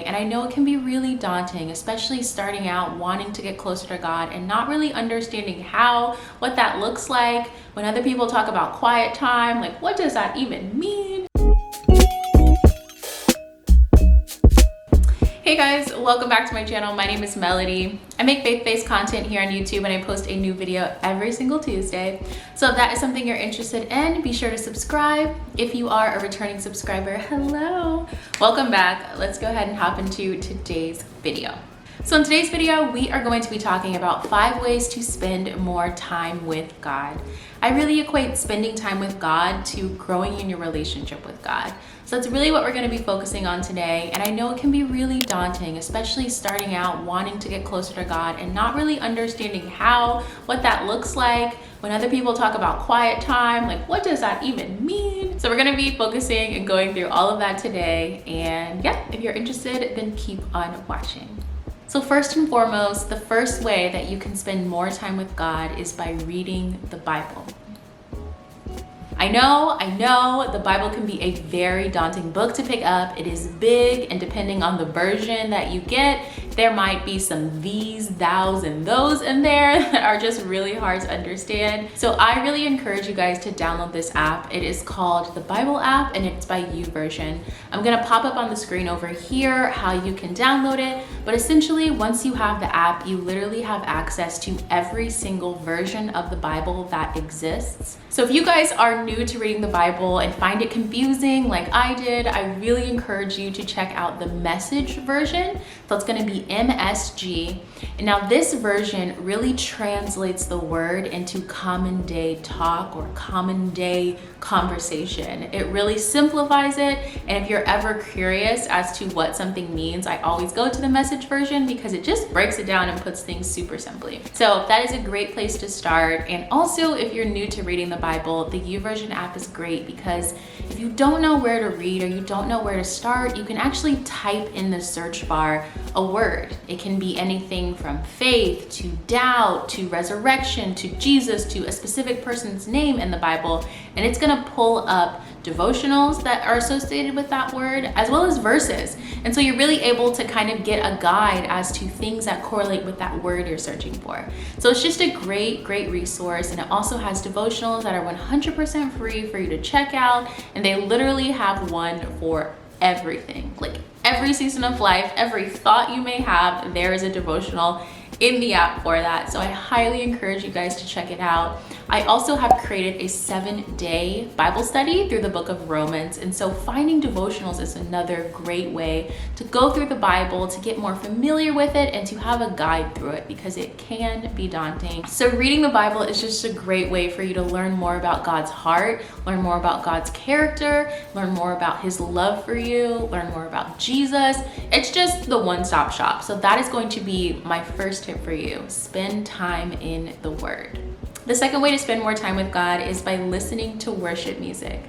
And I know it can be really daunting, especially starting out wanting to get closer to God and not really understanding what that looks like. When other people talk about quiet time, like what does that even mean? Hey guys, welcome back to my channel. My name is Melody. I make faith-based content here on YouTube and I post a new video every single Tuesday. So if that is something you're interested in, be sure to subscribe. If you are a returning subscriber, hello. Welcome back. Let's go ahead and hop into today's video. So in today's video, we are going to be talking about 5 ways to spend more time with God. I really equate spending time with God to growing in your relationship with God. So that's really what we're going to be focusing on today. And I know it can be really daunting, especially starting out wanting to get closer to God and not really understanding what that looks like. When other people talk about quiet time, like what does that even mean? So we're going to be focusing and going through all of that today. And yeah, if you're interested, then keep on watching. So first and foremost, the first way that you can spend more time with God is by reading the Bible. I know, the Bible can be a very daunting book to pick up. It is big, and depending on the version that you get, there might be some these, thous, and those in there that are just really hard to understand. So I really encourage you guys to download this app. It is called the Bible app and it's by YouVersion. I'm gonna pop up on the screen over here how you can download it, but essentially once you have the app, you literally have access to every single version of the Bible that exists. So if you guys are new to reading the Bible and find it confusing like I did, I really encourage you to check out the Message version. So it's going to be MSG. And now this version really translates the word into common day talk or common day conversation. It really simplifies it. And if you're ever curious as to what something means, I always go to the Message version because it just breaks it down and puts things super simply. So that is a great place to start. And also if you're new to reading the Bible, the YouVersion app is great because if you don't know where to read or you don't know where to start, you can actually type in the search bar a word. It can be anything from faith to doubt to resurrection to Jesus to a specific person's name in the Bible, and it's going to pull up devotionals that are associated with that word as well as verses. And so you're really able to kind of get a guide as to things that correlate with that word you're searching for. So it's just a great resource, and it also has devotionals that are 100% free for you to check out, and they literally have one for everything. Like every season of life, every thought you may have, there is a devotional in the app for that. So I highly encourage you guys to check it out. I also have created a 7-day Bible study through the book of Romans. And so finding devotionals is another great way to go through the Bible, to get more familiar with it, and to have a guide through it because it can be daunting. So reading the Bible is just a great way for you to learn more about God's heart, learn more about God's character, learn more about his love for you, learn more about Jesus. It's just the one-stop shop. So that is going to be my first tip for you. Spend time in the Word. The second way to spend more time with God is by listening to worship music.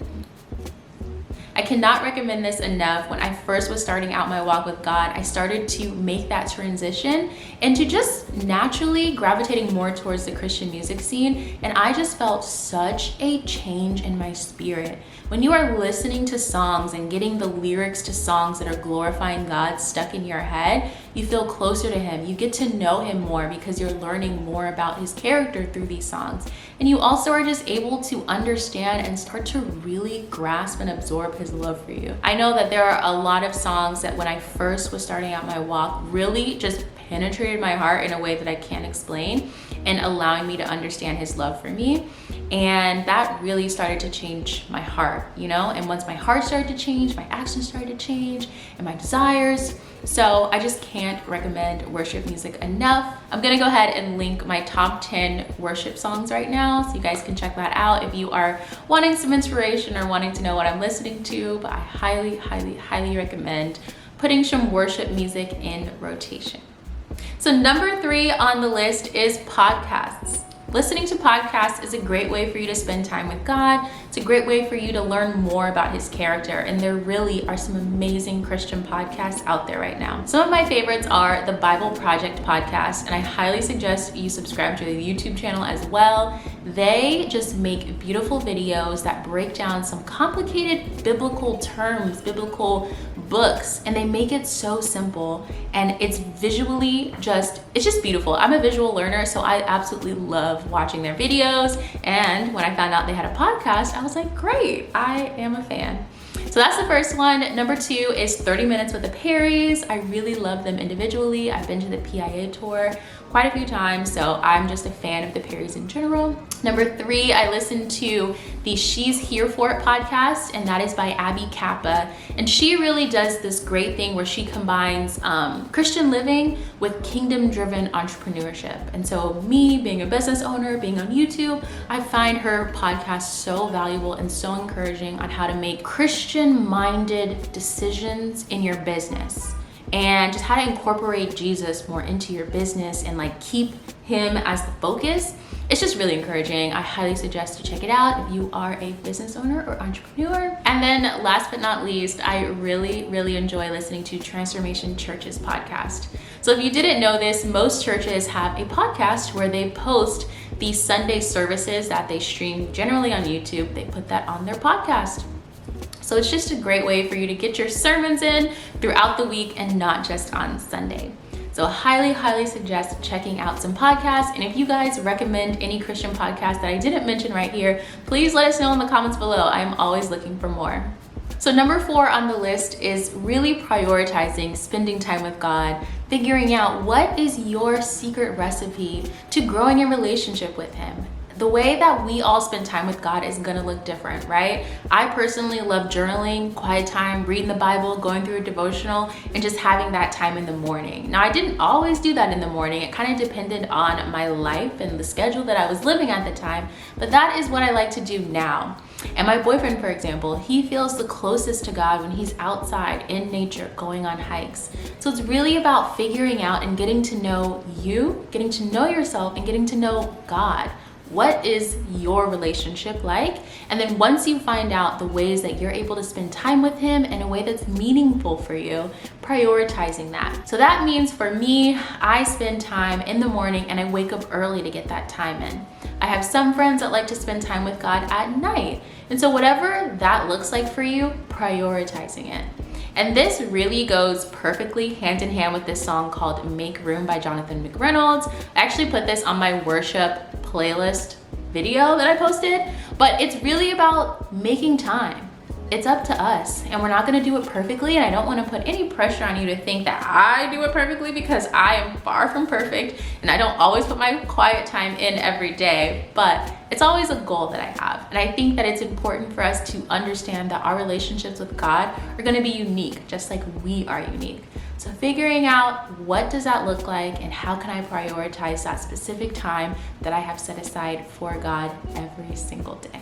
I cannot recommend this enough. When I first was starting out my walk with God, I started to make that transition into just naturally gravitating more towards the Christian music scene. And I just felt such a change in my spirit. When you are listening to songs and getting the lyrics to songs that are glorifying God stuck in your head, you feel closer to him. You get to know him more because you're learning more about his character through these songs. And you also are just able to understand and start to really grasp and absorb his love for you. I know that there are a lot of songs that when I first was starting out my walk really just penetrated my heart in a way that I can't explain, and allowing me to understand his love for me. And that really started to change my heart, and once my heart started to change, my actions started to change and my desires. So I just can't recommend worship music enough. I'm gonna go ahead and link my top 10 worship songs right now so you guys can check that out if you are wanting some inspiration or wanting to know what I'm listening to. But I highly recommend putting some worship music in rotation. So number 3 on the list is podcasts. Listening to podcasts is a great way for you to spend time with God. It's a great way for you to learn more about his character. And there really are some amazing Christian podcasts out there right now. Some of my favorites are the Bible Project podcast, and I highly suggest you subscribe to the YouTube channel as well. They just make beautiful videos that break down some complicated biblical terms, biblical books, and they make it so simple, and it's visually it's just beautiful. I'm a visual learner, so I absolutely love watching their videos. And when I found out they had a podcast, I was like, great, I am a fan. So that's the first one. Number 2 is 30 Minutes with the Perrys. I really love them individually. I've been to the PIA tour quite a few times, so I'm just a fan of the Perrys in general. Number 3, I listened to the She's Here For It podcast, and that is by Abby Kappa. And she really does this great thing where she combines Christian living with kingdom-driven entrepreneurship. And so me, being a business owner, being on YouTube, I find her podcast so valuable and so encouraging on how to make Christian-minded decisions in your business, and just how to incorporate Jesus more into your business and like keep him as the focus. It's just really encouraging. I highly suggest to check it out if you are a business owner or entrepreneur. And then last but not least, I really enjoy listening to Transformation Church's podcast. So if you didn't know this, most churches have a podcast where they post the Sunday services that they stream generally on YouTube. They put that on their podcast. So it's just a great way for you to get your sermons in throughout the week and not just on Sunday. So highly suggest checking out some podcasts. And if you guys recommend any Christian podcast that I didn't mention right here, please let us know in the comments below. I am always looking for more. So number 4 on the list is really prioritizing spending time with God, figuring out what is your secret recipe to growing your relationship with him. The way that we all spend time with God is gonna look different, right? I personally love journaling, quiet time, reading the Bible, going through a devotional, and just having that time in the morning. Now, I didn't always do that in the morning. It kind of depended on my life and the schedule that I was living at the time, but that is what I like to do now. And my boyfriend, for example, he feels the closest to God when he's outside in nature, going on hikes. So it's really about figuring out and getting to know you, getting to know yourself, and getting to know God. What is your relationship like? And then once you find out the ways that you're able to spend time with him in a way that's meaningful for you, prioritizing that. So that means for me, I spend time in the morning and I wake up early to get that time in. I have some friends that like to spend time with God at night. And so whatever that looks like for you, prioritizing it. And this really goes perfectly hand in hand with this song called Make Room by Jonathan McReynolds. I actually put this on my worship playlist video that I posted, but it's really about making time. It's up to us, and we're not gonna do it perfectly, and I don't wanna put any pressure on you to think that I do it perfectly, because I am far from perfect, and I don't always put my quiet time in every day, but it's always a goal that I have. And I think that it's important for us to understand that our relationships with God are gonna be unique, just like we are unique. So figuring out what does that look like and how can I prioritize that specific time that I have set aside for God every single day.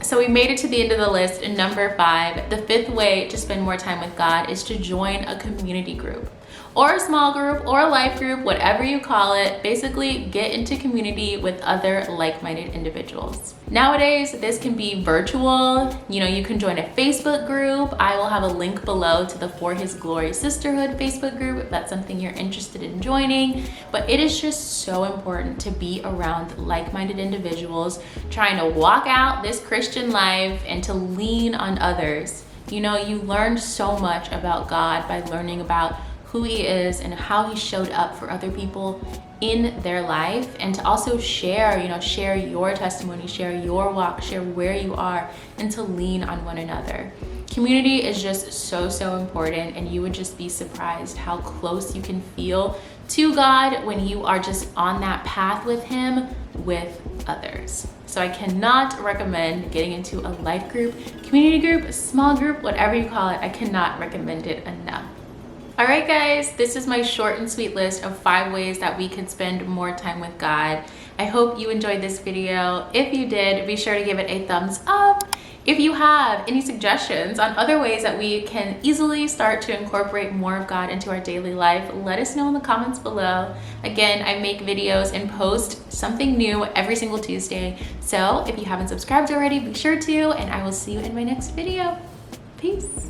So we made it to the end of the list. And number 5, the 5th way to spend more time with God is to join a community group, or a small group, or a life group, whatever you call it. Basically, get into community with other like-minded individuals. Nowadays, this can be virtual. You can join a Facebook group. I will have a link below to the For His Glory Sisterhood Facebook group if that's something you're interested in joining. But it is just so important to be around like-minded individuals trying to walk out this Christian life and to lean on others. You learn so much about God by learning about who he is and how he showed up for other people in their life, and to also share your testimony, share your walk, share where you are, and to lean on one another. Community is just so important, and you would just be surprised how close you can feel to God when you are just on that path with him with others. So I cannot recommend getting into a life group, community group, a small group, whatever you call it. I cannot recommend it enough. All right, guys, this is my short and sweet list of 5 ways that we can spend more time with God. I hope you enjoyed this video. If you did, be sure to give it a thumbs up. If you have any suggestions on other ways that we can easily start to incorporate more of God into our daily life, let us know in the comments below. Again, I make videos and post something new every single Tuesday. So if you haven't subscribed already, be sure to, and I will see you in my next video. Peace.